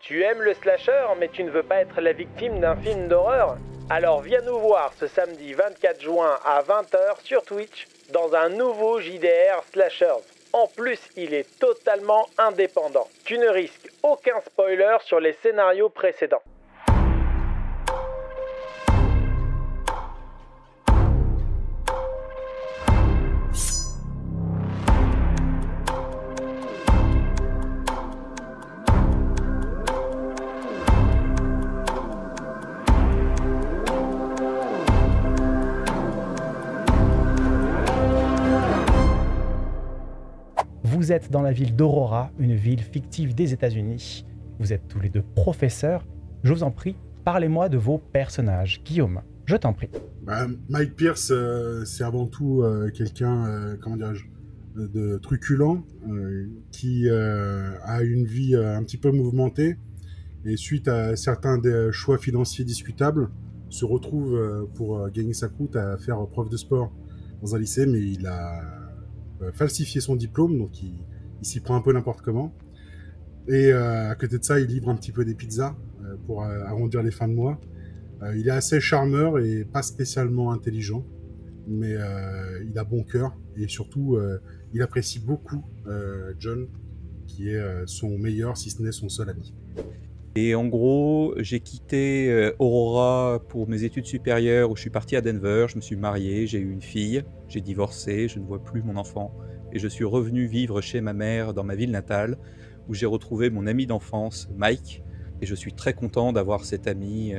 Tu aimes le slasher, mais tu ne veux pas être la victime d'un film d'horreur? Alors viens nous voir ce samedi 24 juin à 20h sur Twitch dans un nouveau JDR Slashers. En plus, il est totalement indépendant. Tu ne risques aucun spoiler sur les scénarios précédents. Vous êtes dans la ville d'Aurora, une ville fictive des États-Unis. Vous êtes tous les deux professeurs. Je vous en prie, parlez-moi de vos personnages. Guillaume, je t'en prie. Mike Pierce, c'est avant tout quelqu'un, comment dirais-je, de truculent, qui a une vie un petit peu mouvementée, et suite à certains des choix financiers discutables, se retrouve pour gagner sa croûte à faire prof de sport dans un lycée, mais il a falsifié son diplôme, donc il s'y prend un peu n'importe comment. Et à côté de ça, il livre un petit peu des pizzas pour arrondir les fins de mois. Il est assez charmeur et pas spécialement intelligent, mais il a bon cœur, et surtout, il apprécie beaucoup John, qui est son meilleur, si ce n'est son seul ami. Et en gros, j'ai quitté Aurora pour mes études supérieures, où je suis parti à Denver, je me suis marié, j'ai eu une fille, j'ai divorcé, je ne vois plus mon enfant, et je suis revenu vivre chez ma mère dans ma ville natale, où j'ai retrouvé mon ami d'enfance, Mike, et je suis très content d'avoir cet ami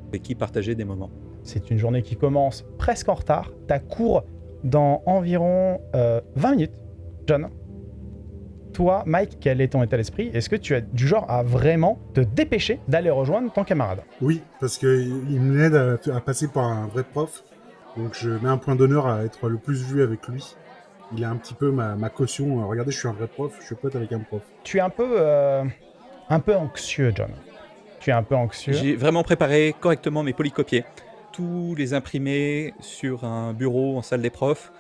avec qui partager des moments. C'est une journée qui commence presque en retard. T'as cours dans environ 20 minutes. John, toi, Mike, quel est ton état d'esprit? Est-ce que tu es du genre à vraiment te dépêcher d'aller rejoindre ton camarade? Oui, parce qu'il m'aide à passer par un vrai prof, donc je mets un point d'honneur à être le plus vu avec lui. Il a un petit peu ma caution. Regardez, je suis un vrai prof, je suis pote avec un prof. Tu es un peu anxieux, John. Tu es un peu anxieux. J'ai vraiment préparé correctement mes polycopiés, tous les imprimés sur un bureau en salle des profs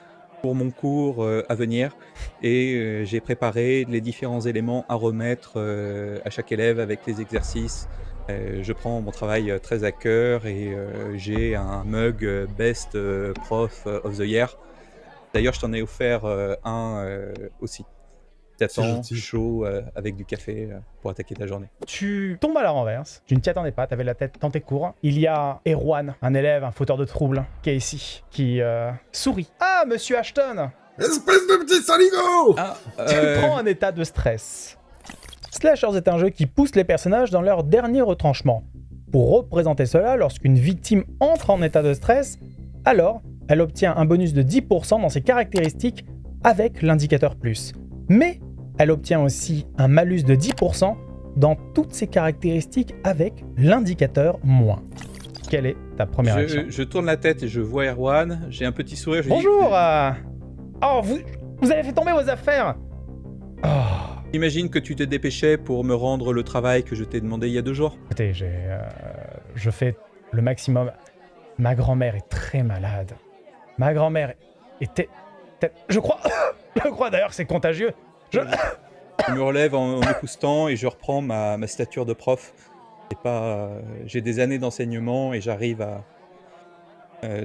pour mon cours à venir, et j'ai préparé les différents éléments à remettre à chaque élève avec les exercices. Je prends mon travail très à cœur, et j'ai un mug Best Prof of the Year. D'ailleurs, je t'en ai offert un aussi. T'attends, chaud, avec du café pour attaquer ta journée. Tu tombes à la renverse, tu ne t'y attendais pas, tu avais la tête dans tes cours. Il y a Erwan, un élève, un fauteur de troubles, qui est ici, qui sourit. Ah, monsieur Ashton! Espèce de petit saligo! Tu prends un état de stress. Slashers est un jeu qui pousse les personnages dans leur dernier retranchement. Pour représenter cela, lorsqu'une victime entre en état de stress, alors elle obtient un bonus de 10% dans ses caractéristiques avec l'indicateur plus. Mais elle obtient aussi un malus de 10% dans toutes ses caractéristiques avec l'indicateur moins. Quelle est ta première action? Je tourne la tête et je vois Erwan, j'ai un petit sourire. Bonjour. Oh, vous avez fait tomber vos affaires. Oh. Imagine que tu te dépêchais pour me rendre le travail que je t'ai demandé il y a 2 jours. Écoutez, je fais le maximum. Ma grand-mère est très malade. Ma grand-mère était... Je crois d'ailleurs que c'est contagieux. Je me relève en m'époustant et je reprends ma stature de prof. J'ai des années d'enseignement et j'arrive à,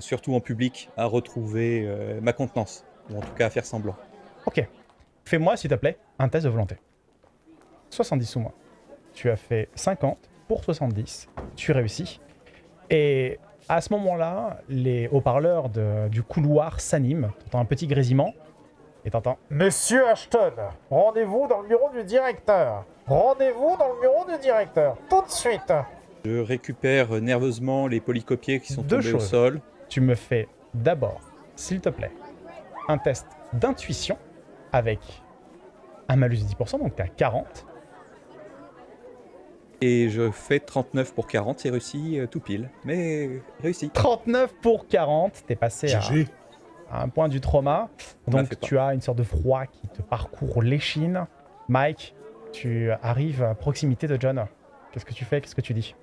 surtout en public, à retrouver ma contenance. Ou en tout cas à faire semblant. Ok. Fais-moi, s'il te plaît, un test de volonté. 70 ou moins. Tu as fait 50 pour 70. Tu réussis. Et à ce moment-là, les haut-parleurs du couloir s'animent. T'entends un petit grésillement. Et t'entends « Monsieur Ashton, rendez-vous dans le bureau du directeur. Rendez-vous dans le bureau du directeur. Tout de suite. » Je récupère nerveusement les polycopiés qui sont tombés au sol. Tu me fais d'abord, s'il te plaît, un test d'intuition avec un malus de 10%, donc t'es à 40. Et je fais 39 pour 40, c'est réussi tout pile, mais réussi. 39 pour 40, t'es passé à un point du trauma. Donc tu as une sorte de froid qui te parcourt l'échine. Mike, tu arrives à proximité de John. Qu'est-ce que tu fais? Qu'est-ce que tu dis?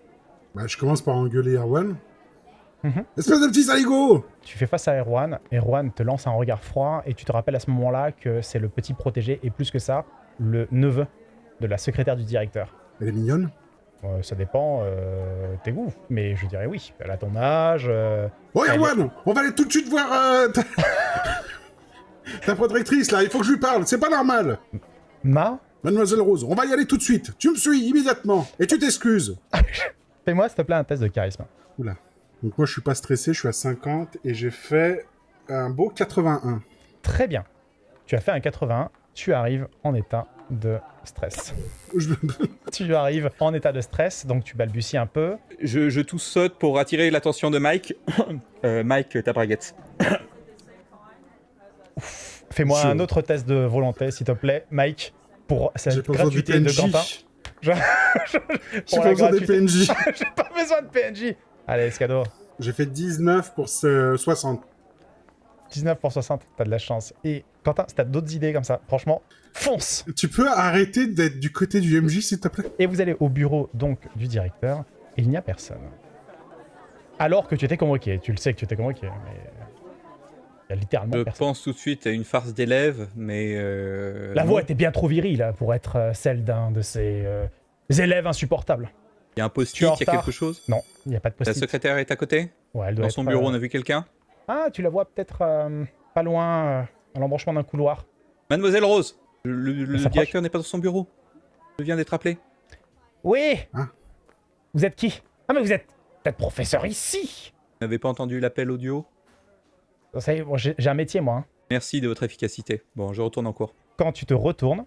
Je commence par engueuler Erwan. Espèce de petit saligo! Tu fais face à Erwan. Erwan te lance un regard froid et tu te rappelles à ce moment-là que c'est le petit protégé et plus que ça, le neveu de la secrétaire du directeur. Elle est mignonne. Ça dépend tes goûts, mais je dirais oui. Elle a ton âge. Oh, elle Erwan, on va aller tout de suite voir ta protectrice, là. Il faut que je lui parle. C'est pas normal. Mademoiselle Rose, on va y aller tout de suite. Tu me suis immédiatement. Et tu t'excuses. Fais-moi, s'il te plaît, un test de charisme. Oula. Donc moi, je suis pas stressé. Je suis à 50 et j'ai fait un beau 81. Très bien. Tu as fait un 81. Tu arrives en état de stress. Tu arrives en état de stress, donc tu balbuties un peu. Je tout saute pour attirer l'attention de Mike. Mike, ta braguette. Fais-moi un autre test de volonté, s'il te plaît, Mike, pour cette J'ai pas besoin gratuité de de Quentin. J'ai pas besoin des PNJ. J'ai pas besoin de PNJ. Allez, c'est cadeau. J'ai fait 19 pour 60. 19 pour 60, t'as de la chance. Et Quentin, si t'as d'autres idées comme ça, franchement, fonce. Tu peux arrêter d'être du côté du MJ, s'il te plaît? Et vous allez au bureau donc du directeur, et il n'y a personne. Alors que tu étais convoqué, tu le sais que tu étais convoqué, mais il y a littéralement Je personne. pense tout de suite à une farce d'élèves, mais... La non. voix était bien trop virile pour être celle d'un de ces élèves insupportables. Il y a un Tu es post-it, il en y a retard. quelque chose. Non, il n'y a pas de La post-it. secrétaire est à côté. Ouais, elle doit Dans être, son bureau, on a vu quelqu'un. Ah, tu la vois peut-être pas loin, à l'embranchement d'un couloir. Mademoiselle Rose, le s'approche. directeur n'est pas dans son bureau. Je viens d'être appelé. Oui. Hein? Vous êtes qui? Ah, mais vous êtes peut-être professeur ici. Vous n'avez pas entendu l'appel audio? Vous savez, bon, j'ai un métier, moi. Hein. Merci de votre efficacité. Bon, je retourne en cours. Quand tu te retournes,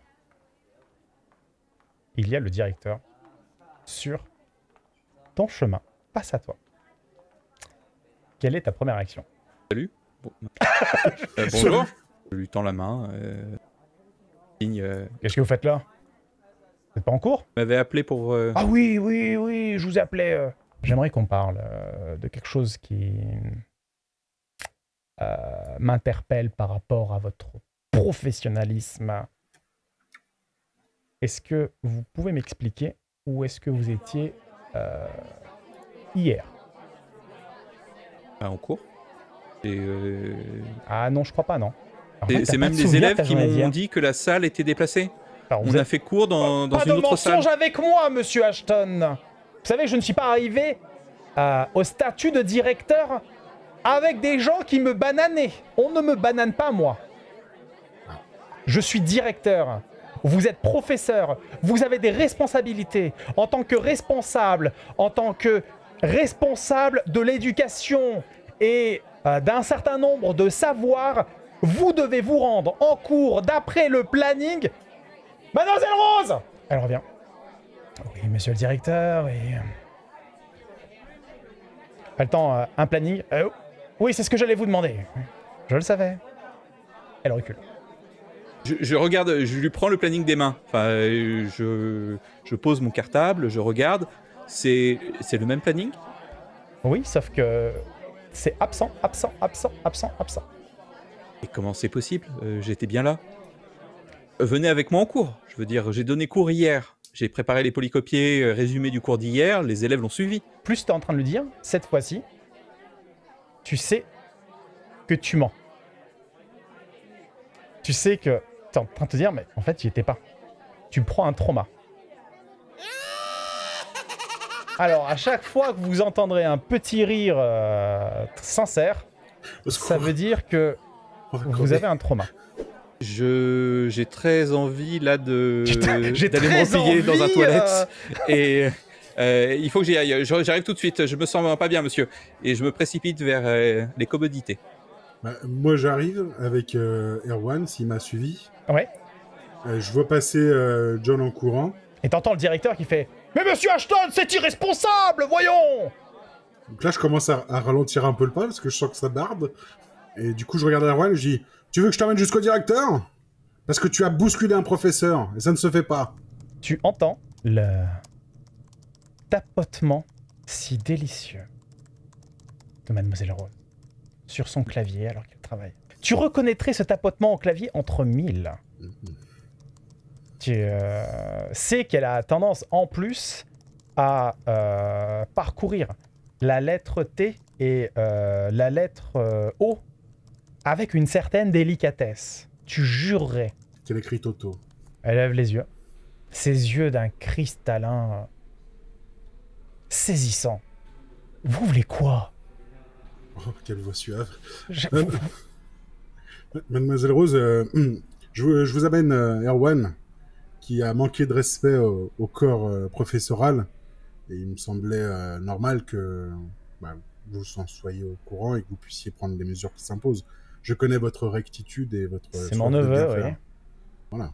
il y a le directeur sur ton chemin, face à toi. Quelle est ta première action? Salut. Bon. Bonjour. Je lui tends la main. Signe. Qu'est-ce que vous faites là? Vous n'êtes pas en cours? Vous m'avez appelé pour... Ah oui, oui, oui, je vous appelais. J'aimerais qu'on parle de quelque chose qui m'interpelle par rapport à votre professionnalisme. Est-ce que vous pouvez m'expliquer où est-ce que vous étiez hier? en cours. Et, Ah non, je crois pas, non. Alors, en fait, c'est t'as même pas de des souvenir de élèves ta qui journée m'ont d'hier. dit que la salle était déplacée. Alors, On vous a êtes- fait cours dans Pas une de autre salle. mensonge avec moi, monsieur Ashton. Vous savez, je ne suis pas arrivé au statut de directeur avec des gens qui me bananaient. On ne me banane pas, moi. Je suis directeur. Vous êtes professeur. Vous avez des responsabilités. En tant que responsable, de l'éducation et d'un certain nombre de savoirs, vous devez vous rendre en cours d'après le planning. Mademoiselle Rose! Elle revient. Oui, monsieur le directeur, et... Elle tend un planning. Oui, c'est ce que j'allais vous demander. Je le savais. Elle recule. Je regarde, je lui prends le planning des mains. Enfin, je pose mon cartable, je regarde. C'est le même planning? Oui, sauf que c'est absent, absent, absent, absent, absent. Et comment c'est possible? J'étais bien là. Venez avec moi en cours. Je veux dire, j'ai donné cours hier. J'ai préparé les polycopiés résumés du cours d'hier. Les élèves l'ont suivi. Plus tu es en train de le dire, cette fois-ci, tu sais que tu mens. Tu sais que tu es en train de te dire, mais en fait, tu n'y étais pas. Tu prends un trauma. Alors, à chaque fois que vous entendrez un petit rire sincère, ça veut dire que vous avez un trauma. J'ai très envie là J'ai d'aller très m'empiler dans un envie, toilette. Et il faut que j'y aille. J'arrive tout de suite. Je me sens pas bien, monsieur. Et je me précipite vers les commodités. Bah, moi, j'arrive avec Erwan, s'il m'a suivi. Ouais. Je vois passer John en courant. Et t'entends le directeur qui fait « Mais monsieur Ashton, c'est irresponsable, voyons !» Donc là, je commence à ralentir un peu le pas parce que je sens que ça barde. Et du coup, je regarde Erwan et je dis « Tu veux que je t'emmène jusqu'au directeur ? Parce que tu as bousculé un professeur et ça ne se fait pas. » Tu entends le tapotement si délicieux de Mademoiselle Rose sur son clavier alors qu'elle travaille. Tu reconnaîtrais ce tapotement au clavier entre mille. Tu sais qu'elle a tendance en plus à parcourir la lettre T et la lettre O avec une certaine délicatesse. Tu jurerais. Qu'elle écrit Toto. Elle lève les yeux. ses yeux d'un cristallin saisissant. Vous voulez quoi? Oh, quelle voix suave. Je- Mademoiselle Rose, je vous amène Erwan, qui a manqué de respect au corps professoral. Et il me semblait normal que vous en soyez au courant et que vous puissiez prendre les mesures qui s'imposent. Je connais votre rectitude et votre... C'est soif mon de neveu, bien oui. faire. Voilà.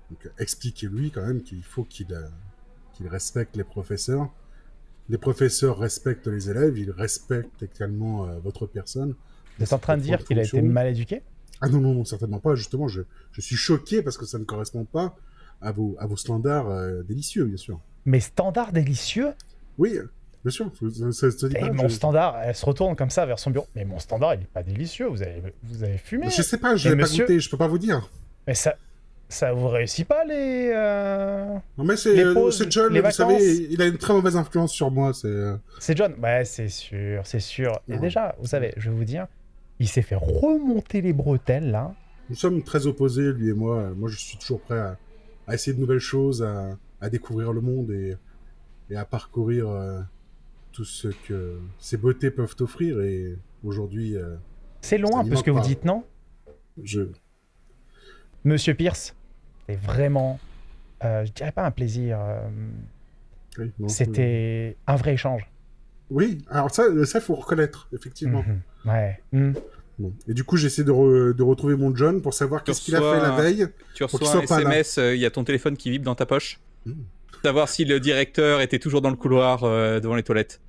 Donc expliquez-lui quand même qu'il faut qu'il respecte les professeurs. Les professeurs respectent les élèves, ils respectent également votre personne. Vous êtes en train de dire qu'il a été fonction. mal éduqué? Ah non, non, non, certainement pas. Justement, je suis choqué parce que ça ne correspond pas à vos standards délicieux, bien sûr. Mais standard délicieux? Oui, bien sûr. Ça se dit Et pas, mon standard, elle se retourne comme ça vers son bureau. Mais mon standard, il est pas délicieux, vous avez fumé. Je sais pas, je Et l'ai pas monsieur- goûté, je peux pas vous dire. Mais ça vous réussit pas les... Non, mais Les pauses, c'est John, les vous vacances. savez, il a une très mauvaise influence sur moi. C'est John? Ouais, c'est sûr, c'est sûr. Et Non. déjà, vous savez, je vais vous dire, il s'est fait remonter les bretelles, là. Nous sommes très opposés, lui et moi. Moi, je suis toujours prêt à essayer de nouvelles choses, à découvrir le monde et à parcourir tout ce que ces beautés peuvent offrir. Et aujourd'hui, C'est long Ça un n'y peu ce manque que vous pas. dites, non? je... Monsieur Pierce, c'est vraiment, je dirais pas un plaisir, Oui, non, c'était un vrai échange. Oui, alors ça, faut reconnaître, effectivement. Mhm. Ouais. Mhm. Bon. Et du coup, j'essaie de retrouver mon John pour savoir qu'est-ce qu'il a fait la veille. Tu Pour qu'il reçois un soit pas là. SMS, il y a ton téléphone qui vibre dans ta poche. Mmh. Savoir si le directeur était toujours dans le couloir devant les toilettes.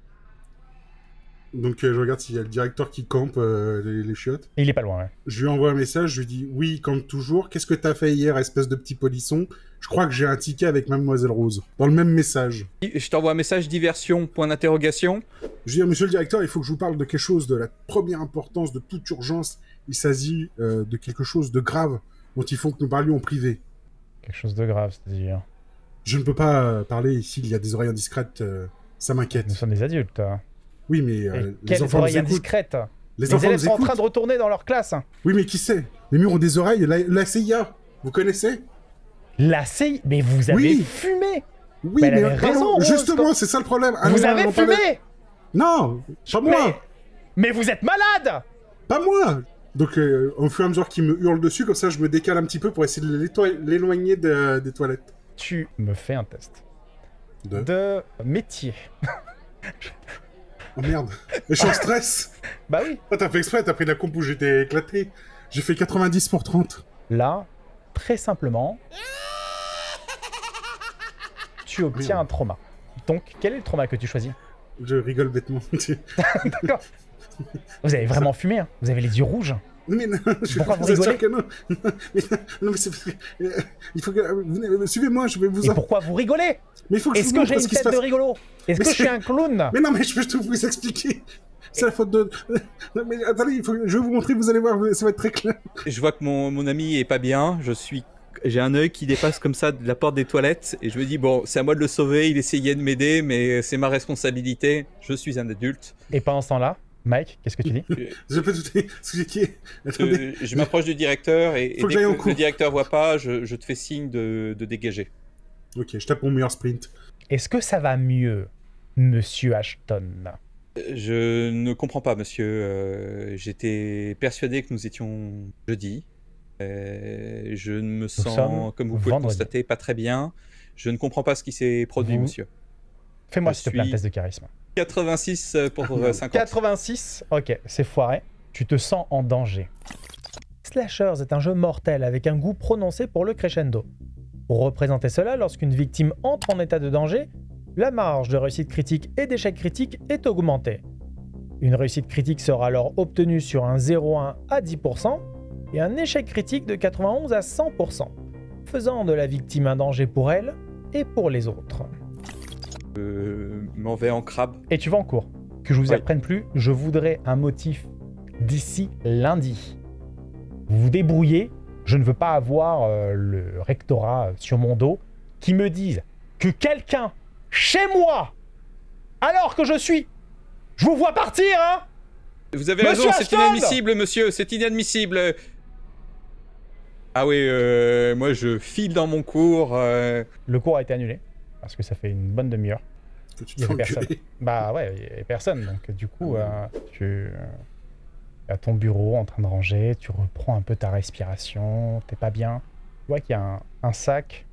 Donc, je regarde s'il y a le directeur qui campe les chiottes. Il est pas loin, ouais. Je lui envoie un message, je lui dis « Oui, campe toujours. Qu'est-ce que t'as fait hier, espèce de petit polisson ? Je crois que j'ai un ticket avec Mademoiselle Rose. » Dans le même message. Je t'envoie un message diversion, point d'interrogation. Je dis « Monsieur le directeur, il faut que je vous parle de quelque chose de la première importance, de toute urgence. Il s'agit de quelque chose de grave dont il faut que nous parlions en privé. » Quelque chose de grave, c'est-à-dire. Je ne peux pas parler ici, il y a des oreilles indiscrètes, ça m'inquiète. Nous sommes des adultes. Oui, mais Et les quelles enfants nous oreilles écoutent. indiscrètes. Les Les enfants élèves nous sont en train écoutent. de retourner dans leur classe. Oui, mais qui sait? Les murs ont des oreilles, la CIA, vous connaissez? La CI... Mais vous avez Oui. fumé. Oui, Mais elle mais avait pardon, raison, Rose, justement, quand- c'est ça le problème. Ah, Vous non, avez non, pas fumé. Non, pas moi, Mais vous êtes malade. pas moi. Donc, au fur et à mesure qu'il me hurle dessus, comme ça, je me décale un petit peu pour essayer de l'éloigner des toilettes. Tu me fais un test De... de métier. Oh merde, je suis en stress. Bah oui. Ah, t'as fait exprès, t'as pris la comp où j'étais éclaté. J'ai fait 90 pour 30. Là, très simplement, tu obtiens Merde. un trauma. Donc, quel est le trauma que tu choisis? Je rigole bêtement. D'accord. Vous avez vraiment fumé, hein. Vous avez les yeux rouges. Mais non, je Pourquoi vous vous assure rigolez que non. Non, mais c'est parce que... il faut que... venez, suivez-moi, je vais vous... Et pourquoi vous rigolez? Mais il faut que je Est-ce vous que montre j'ai une ce qui se tête de passe. rigolo? Est-ce Mais que je suis c'est- un clown? Mais non, mais je peux tout vous expliquer. C'est la faute de... Non, mais attendez, je vais vous montrer, vous allez voir, ça va être très clair. Je vois que mon ami est pas bien. J'ai un œil qui dépasse comme ça de la porte des toilettes et je me dis bon, c'est à moi de le sauver. Il essayait de m'aider, mais c'est ma responsabilité. Je suis un adulte. Et pendant ce temps-là, Mike, qu'est-ce que tu dis? Je peux tout expliquer. Attendez. Je m'approche du directeur et Faut que dès j'aille en que cours. le directeur voit pas, je te fais signe de dégager. Ok, je tape mon meilleur sprint. Est-ce que ça va mieux, Monsieur Ashton? Je ne comprends pas, monsieur. J'étais persuadé que nous étions jeudi. Je ne me sommes sens, comme vous pouvez le vendredi. constater, pas très bien. Je ne comprends pas ce qui s'est produit, Vous- monsieur. Fais-moi Je s'il te plaît un suis- test de charisme. 86 pour 50. 86. Ok, c'est foiré. Tu te sens en danger. Slashers est un jeu mortel avec un goût prononcé pour le crescendo. Pour représenter cela, lorsqu'une victime entre en état de danger, la marge de réussite critique et d'échec critique est augmentée. Une réussite critique sera alors obtenue sur un 0,1 à 10% et un échec critique de 91 à 100%, faisant de la victime un danger pour elle et pour les autres. M'en vais en crabe. Et tu vas en cours. Que je vous y Oui. apprenne plus, je voudrais un motif d'ici lundi. Vous vous débrouillez, je ne veux pas avoir le rectorat sur mon dos qui me dise que quelqu'un chez moi, alors que je vous vois partir, hein. Vous avez Monsieur raison, c'est Ashton inadmissible, monsieur, c'est inadmissible. Ah oui, moi je file dans mon cours. Le cours a été annulé, parce que ça fait une bonne demi-heure. Que tu Il y te avait fais personne. enculer. Bah ouais, il y avait personne. Donc du coup, tu es à ton bureau en train de ranger, tu reprends un peu ta respiration, t'es pas bien. Tu vois qu'il y a un sac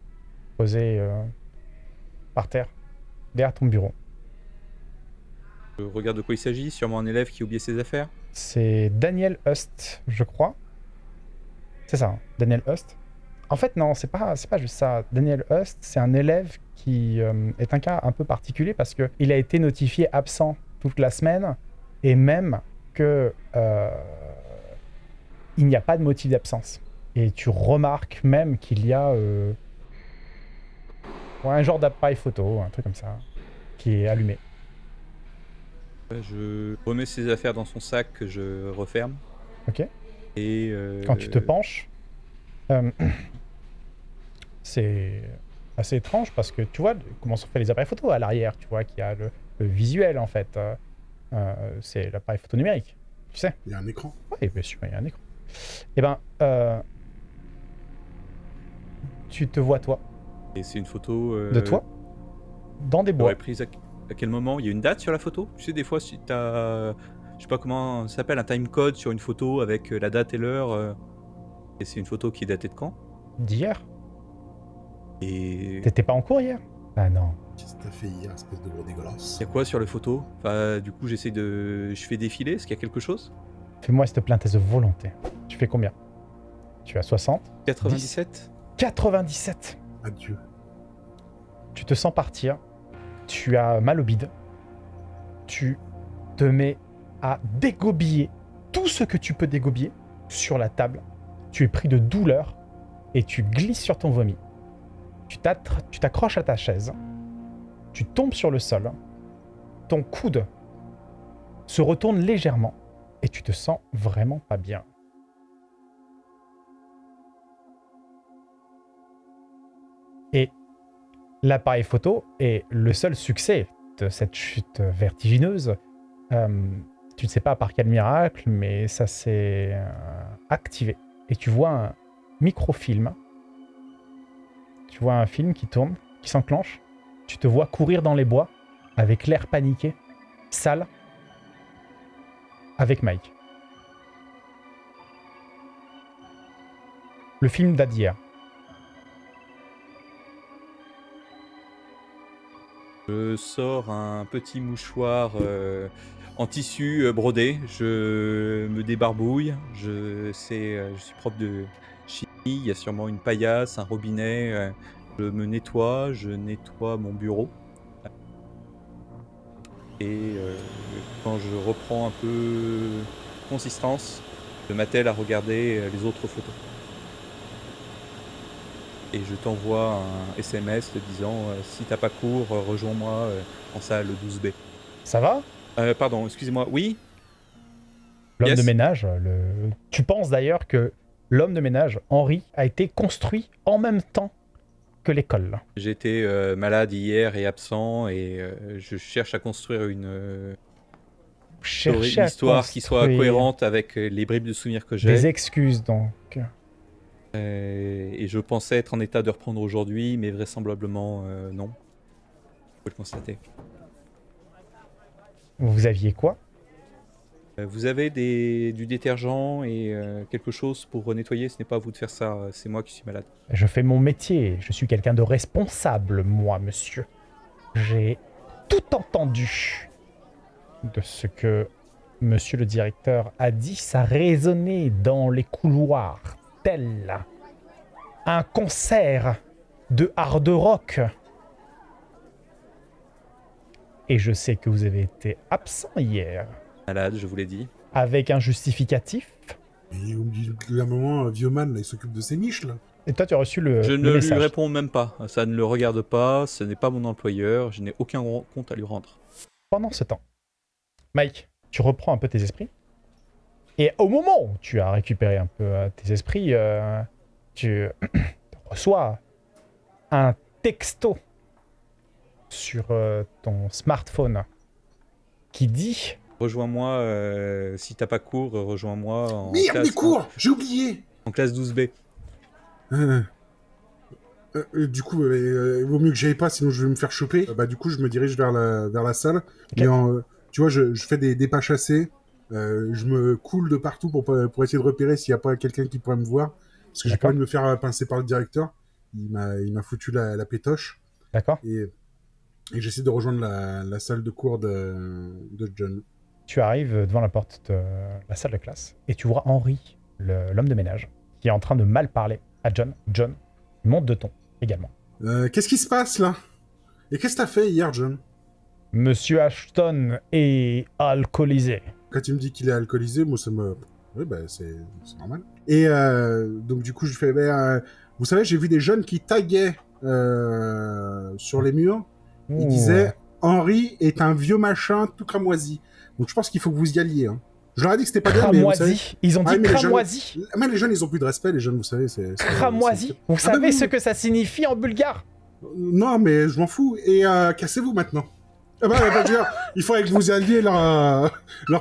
posé par terre, derrière ton bureau. Je regarde de quoi il s'agit, sûrement un élève qui a oublié ses affaires. C'est Daniel Hust, je crois. C'est ça, hein, Daniel Hust. En fait, non, c'est pas juste ça. Daniel Hust, c'est un élève qui est un cas un peu particulier parce qu'il a été notifié absent toute la semaine et même que il n'y a pas de motif d'absence. Et tu remarques même qu'il y a ouais, un genre d'appareil photo, un truc comme ça, qui est allumé. Je remets ses affaires dans son sac que je referme. Ok. Et Quand tu te penches, c'est assez étrange parce que tu vois comment sont faits les appareils photo à l'arrière, tu vois qu'il y a le visuel en fait. C'est l'appareil photo numérique, tu sais. Il y a un écran. Oui, bien sûr, il y a un écran. Et ben, tu te vois toi, et c'est une photo de toi, dans des bois. J'aurais prise à quel moment? Il y a une date sur la photo? Tu sais, des fois, si t'as, je sais pas comment ça s'appelle, un timecode sur une photo avec la date et l'heure. Et c'est une photo qui est datée de quand? D'hier. Et T'étais pas en cours hier? Ah non. Qu'est-ce que t'as fait hier, espèce de gros dégueulasse? il y a quoi sur les photos? Enfin, du coup, j'essaie de... Je fais défiler, est-ce qu'il y a quelque chose? Fais-moi s'il te plaît un test de volonté. Tu fais combien? Tu as 60? 97? 97. Adieu. Tu te sens partir. Tu as mal au bide. Tu te mets à dégobiller tout ce que tu peux dégobiller sur la table. Tu es pris de douleur et tu glisses sur ton vomi. Tu t'accroches à ta chaise. Tu tombes sur le sol. Ton coude se retourne légèrement et tu te sens vraiment pas bien. Et l'appareil photo est le seul succès de cette chute vertigineuse. Tu ne sais pas par quel miracle, mais ça s'est activé. Et tu vois un microfilm. Tu vois un film qui tourne, qui s'enclenche. Tu te vois courir dans les bois, avec l'air paniqué, sale, avec Mike. Le film date d'hier. Je sors un petit mouchoir en tissu brodé, je me débarbouille, je suis prof de chimie, il y a sûrement une paillasse, un robinet, je me nettoie, je nettoie mon bureau. Et quand je reprends un peu consistance, je m'attelle à regarder les autres photos. Et je t'envoie un SMS te disant si t'as pas cours, rejoins-moi en salle 12B. Ça va? Pardon, excusez-moi, oui? L'homme Yes. de ménage, tu penses d'ailleurs que l'homme de ménage, Henri, a été construit en même temps que l'école. J'étais malade hier et absent et je cherche à construire une Chercher à histoire qui soit construire cohérente avec les bribes de souvenirs que des j'ai. excuses, donc. Et je pensais être en état de reprendre aujourd'hui, mais vraisemblablement non. Vous pouvez le constater. Vous aviez quoi? Vous avez du détergent et quelque chose pour nettoyer? Ce n'est pas à vous de faire ça, c'est moi qui suis malade. Je fais mon métier, je suis quelqu'un de responsable, moi, monsieur. J'ai tout entendu de ce que monsieur le directeur a dit. Ça résonnait dans les couloirs, tel un concert de hard rock. Et je sais que vous avez été absent hier, Malade, je vous l'ai dit. avec un justificatif. Et au bout d'un moment, Bioman, là, il s'occupe de ses niches, là. Et toi, tu as reçu le Je le ne lui message. réponds même pas. Ça ne le regarde pas, ce n'est pas mon employeur, je n'ai aucun compte à lui rendre. Pendant ce temps, Mike, tu reprends un peu tes esprits. Et au moment où tu as récupéré un peu tes esprits, tu reçois un texto sur ton smartphone qui dit Rejoins-moi, si t'as pas cours, rejoins-moi en Merde, classe, mes cours! J'ai oublié! en classe 12B. Du coup, il vaut mieux que j'y aille pas, sinon je vais me faire choper. Du coup, je me dirige vers la salle. Okay. Mais tu vois, je fais des pas chassés. Je me coule de partout pour essayer de repérer s'il n'y a pas quelqu'un qui pourrait me voir. Parce que j'ai pas envie de me faire pincer par le directeur. Il m'a foutu la pétoche. D'accord. Et j'essaie de rejoindre la salle de cours de John. Tu arrives devant la porte de la salle de classe et tu vois Henry, l'homme de ménage, qui est en train de mal parler à John. John monte de ton également. Qu'est-ce qui se passe là? Et qu'est-ce que t'as fait hier, John? Monsieur Ashton est alcoolisé. Quand il me dit qu'il est alcoolisé, moi ça me... Oui, c'est normal. Et donc du coup, je fais... vous savez, j'ai vu des jeunes qui taguaient sur les murs. Ils disaient « Henry est un vieux machin tout cramoisi ». Donc je pense qu'il faut que vous y alliez. Hein. Je leur ai dit que c'était pas bien, mais vous savez... Ils ont dit cramoisi. Mais les jeunes, ils ont plus de respect, les jeunes, vous savez. Cramoisi. Vous savez ce que ça signifie en bulgare? Non, mais je m'en fous. Et cassez-vous maintenant. Il faudrait que vous alliez leur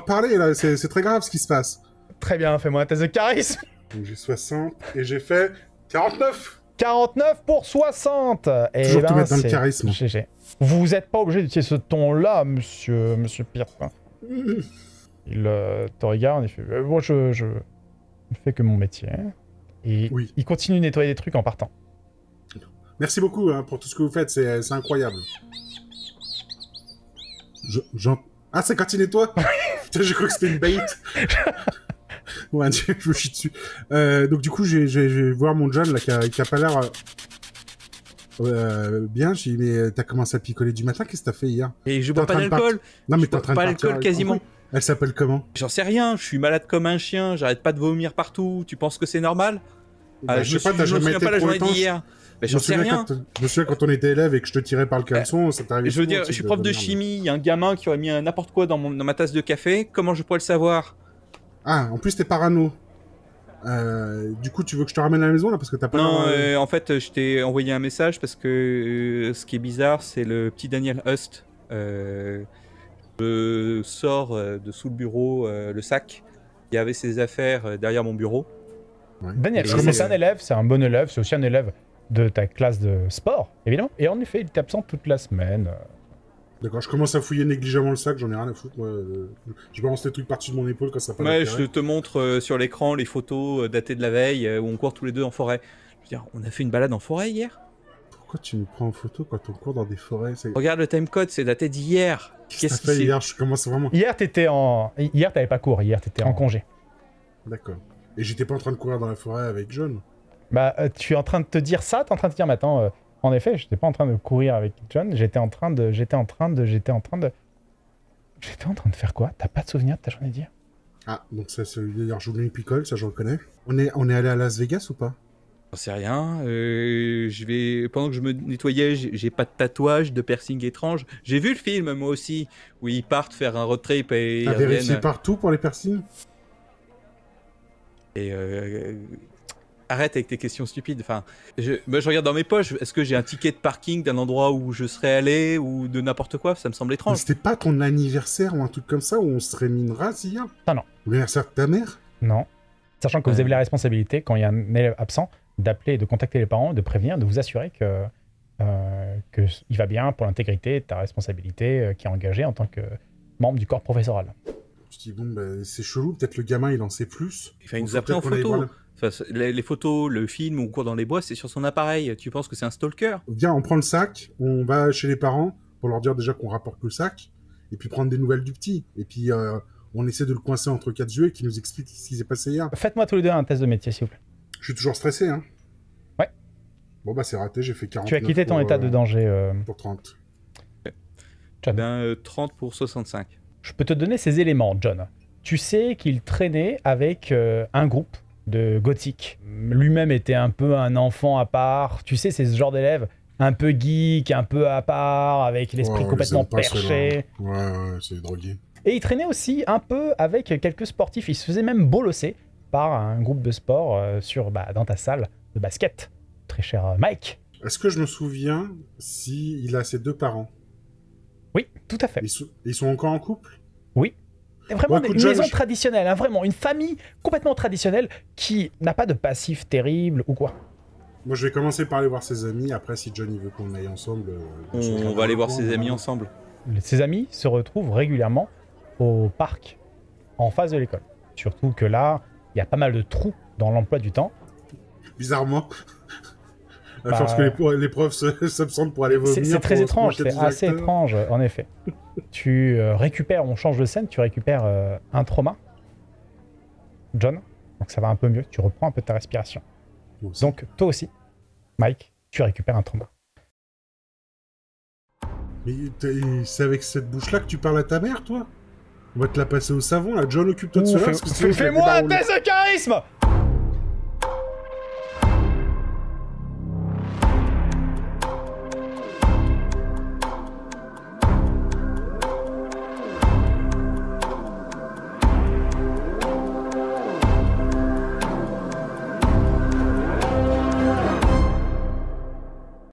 parler, là. C'est très grave ce qui se passe. Très bien, fais-moi un test de charisme. Donc j'ai 60 et j'ai fait 49. 49 pour 60. Et toujours te mettre dans le charisme. GG. Vous n'êtes pas obligé d'utiliser ce ton-là, monsieur Pierre. Il te regarde et fait moi, je ne fais que mon métier. Et oui. Il continue de nettoyer des trucs en partant. Merci beaucoup hein, pour tout ce que vous faites, c'est incroyable. Ah, c'est quand il nettoie. Putain, j'ai cru que c'était une bait. Ouais, je me chie dessus. Donc du coup, je vais voir mon John là, qui a pas l'air bien. J'ai dit, mais t'as commencé à picoler du matin, qu'est-ce que t'as fait hier? Et je bois pas d'alcool. Non, mais t'es en train de partir. Pas d'alcool quasiment. Elle s'appelle comment? J'en sais rien, je suis malade comme un chien, j'arrête pas de vomir partout. Tu penses que c'est normal? Je sais pas, t'as jamais été la journée trop d'hier. J'en sais rien. Je me souviens quand on était élève et que je te tirais par le caleçon, ça t'arrivait. Je veux dire, je suis prof de chimie, il y a un gamin qui aurait mis n'importe quoi dans ma tasse de café, comment je pourrais le savoir? Ah, en plus t'es parano. Du coup, tu veux que je te ramène à la maison là parce que t'as pas... Non, en fait, je t'ai envoyé un message parce que ce qui est bizarre, c'est le petit Daniel Hust. Je sors de sous le bureau le sac. Il y avait ses affaires derrière mon bureau. Ouais. Daniel, c'est un élève, c'est un bon élève, c'est aussi un élève de ta classe de sport, évidemment. Et en effet, il est absent toute la semaine. D'accord, je commence à fouiller négligemment le sac, j'en ai rien à foutre. Moi, je balance les trucs par-dessus de mon épaule quand ça passe. Ouais, je te montre sur l'écran les photos datées de la veille où on court tous les deux en forêt. Je veux dire, on a fait une balade en forêt hier. Pourquoi tu me prends en photo quand on court dans des forêts? Regarde le timecode, c'est daté d'hier. Qu'est-ce que t'as fait hier? Je commence vraiment... Hier, t'avais pas cours, hier, t'étais en congé. D'accord. Et j'étais pas en train de courir dans la forêt avec John? Tu es en train de te dire ça? T'es en train de te dire, mais attends, en effet, j'étais pas en train de courir avec John, j'étais en train de faire quoi? T'as pas de souvenir de ta journée d'hier? Ah, donc ça, c'est d'ailleurs, je voulais une picole, ça je le connais. On est allé à Las Vegas ou pas? J'en sais rien. Pendant que je me nettoyais, j'ai pas de tatouage, de piercing étrange. J'ai vu le film, moi aussi, où ils partent faire un road trip et t'as vérifié partout pour les piercings? Et arrête avec tes questions stupides. Enfin, je regarde dans mes poches. Est-ce que j'ai un ticket de parking d'un endroit où je serais allé ou de n'importe quoi? Ça me semble étrange. Mais c'était pas ton anniversaire ou un truc comme ça où on serait mis une race hier? Non. L'anniversaire de ta mère? Non. Sachant que vous avez la responsabilité, quand il y a un élève absent, d'appeler, de contacter les parents, de prévenir, de vous assurer que il va bien pour l'intégrité de ta responsabilité qui est engagée en tant que membre du corps professoral. Je dis, bon, c'est chelou, peut-être le gamin il en sait plus. Enfin, il nous a pris en photo. Enfin, les photos, le film où on court dans les bois, c'est sur son appareil. Tu penses que c'est un stalker? Viens, on prend le sac, on va chez les parents pour leur dire déjà qu'on rapporte le sac, et puis prendre des nouvelles du petit. Et puis on essaie de le coincer entre quatre yeux et qu'il nous explique ce qui s'est passé hier. Faites-moi tous les deux un test de métier, s'il vous plaît. Je suis toujours stressé, hein? Ouais. Bon, c'est raté, j'ai fait 40. Tu as quitté ton état de danger. Pour 30. Ben, 30 pour 65. Je peux te donner ces éléments, John. Tu sais qu'il traînait avec un groupe de gothiques. Lui-même était un peu un enfant à part. Tu sais, c'est ce genre d'élève un peu geek, un peu à part, avec l'esprit complètement perché. Ouais, c'est drogué. Et il traînait aussi un peu avec quelques sportifs. Il se faisait même bolosser par un groupe de sport dans ta salle de basket. Très cher Mike. Est-ce que je me souviens s'il a ses deux parents? Oui, tout à fait. Ils sont encore en couple? Oui. Vraiment une maison traditionnelle, hein, vraiment une famille complètement traditionnelle qui n'a pas de passif terrible ou quoi. Moi, je vais commencer par aller voir ses amis. Après, si Johnny veut qu'on aille ensemble... On va aller voir ses amis ensemble. Ses amis se retrouvent régulièrement au parc, en face de l'école. Surtout que là, il y a pas mal de trous dans l'emploi du temps. Bizarrement. À force que les profs s'absentent pour aller vomir. C'est très étrange, c'est assez étrange, en effet. Tu récupères, on change de scène, tu récupères un trauma. John, donc ça va un peu mieux, tu reprends un peu ta respiration. Donc toi aussi, Mike, tu récupères un trauma. Mais c'est avec cette bouche-là que tu parles à ta mère, toi? On va te la passer au savon, là. John, occupe-toi de cela. Fais-moi un test de charisme!